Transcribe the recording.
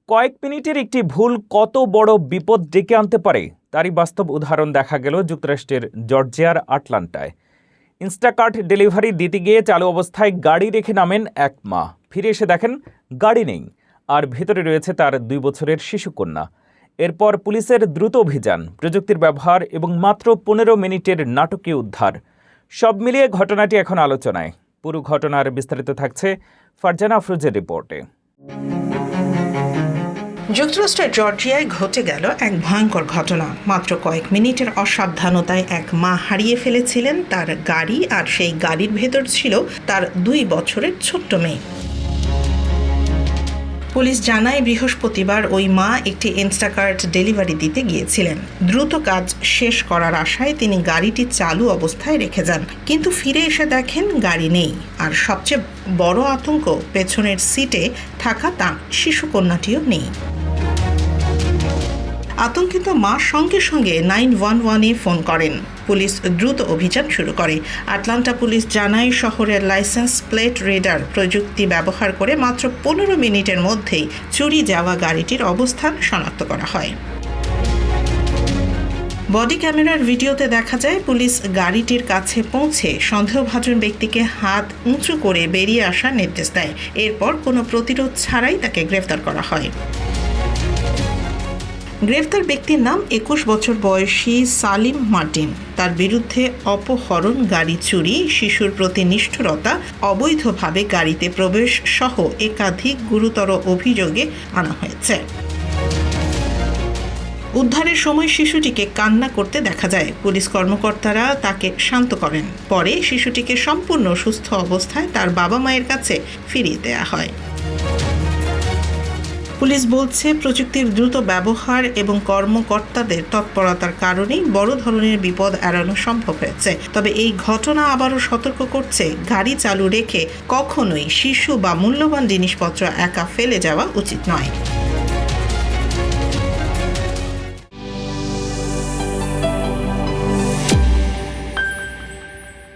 কয়েক মিনিটের একটি ভুল কত বড় বিপদ ডেকে আনতে পারে তারই বাস্তব উদাহরণ দেখা গেল যুক্তরাষ্ট্রের জর্জিয়ার আটলান্টায়। ইনস্টাকার্ট ডেলিভারি দিতে গিয়ে চালু অবস্থায় গাড়ি রেখে নামেন এক মা। ফিরে এসে দেখেন গাড়ি নেই, আর ভেতরে রয়েছে তার 2 বছরের শিশুকন্যা। এরপর পুলিশের দ্রুত অভিযান, প্রযুক্তির ব্যবহার এবং মাত্র 15 মিনিটের নাটকীয় উদ্ধার। সব মিলিয়ে ঘটনাটি এখন আলোচনায়। পুরো ঘটনার বিস্তারিত থাকছে ফারজানা আফরোজের রিপোর্টে। যুক্তরাষ্ট্রের জর্জিয়ায় ঘটে গেল এক ভয়ঙ্কর ঘটনা। মাত্র কয়েক মিনিটের অসাবধানতায় এক মা হারিয়ে ফেলেছিলেন তার গাড়ি, আর সেই গাড়ির ভেতর ছিল তার 2 বছরের ছোট্ট মেয়ে। পুলিশ জানায় বৃহস্পতিবার ওই মা একটি ইনস্টাকার্ট ডেলিভারি দিতে গিয়েছিলেন। দ্রুত কাজ শেষ করার আশায় তিনি গাড়িটি চালু অবস্থায় রেখে যান, কিন্তু ফিরে এসে দেখেন গাড়ি নেই। আর সবচেয়ে বড় আতঙ্ক, পেছনের সিটে থাকা তার শিশুকন্যাটিও নেই। আতঙ্কিত মা সঙ্গে সঙ্গে 911-এ ফোন করেন। পুলিশ দ্রুত অভিযান শুরু করে। আটলান্টা পুলিশ জানায় শহরের লাইসেন্স প্লেট রিডার প্রযুক্তি ব্যবহার করে মাত্র 15 মিনিটের মধ্যেই চুরি যাওয়া গাড়িটির অবস্থান শনাক্ত করা হয়। বডি ক্যামেরার ভিডিওতে দেখা যায় পুলিশ গাড়িটির কাছে পৌঁছে সন্দেহভাজন ব্যক্তিকে হাত উঁচু করে বেরিয়ে আসার নির্দেশ দেয়। এরপর কোনো প্রতিরোধ ছাড়াই তাকে গ্রেফতার করা হয়। গ্রেফতার ব্যক্তির নাম 21 বছর বয়সী সালিম মার্টিন। তার বিরুদ্ধে অপহরণ, গাড়ি চুরি, শিশুর প্রতি নিষ্ঠুরতা, অবৈধভাবে গাড়িতে প্রবেশ সহ একাধিক গুরুতর অভিযোগে আনা হয়েছে। উদ্ধারের সময় শিশুটিকে কান্না করতে দেখা যায়। পুলিশ কর্মকর্তারা তাকে শান্ত করেন। পরে শিশুটিকে সম্পূর্ণ সুস্থ অবস্থায় তার বাবা মায়ের কাছে ফিরিয়ে দেওয়া হয়। পুলিশ বলছে প্রযুক্তির দ্রুত ব্যবহার এবং কর্মকর্তাদের তৎপরতার কারণেই বড় ধরনের বিপদ এড়ানো সম্ভব হয়েছে। তবে এই ঘটনা আবারও সতর্ক করছে, গাড়ি চালু রেখে কখনোই শিশু বা মূল্যবান জিনিসপত্র একা ফেলে যাওয়া উচিত নয়।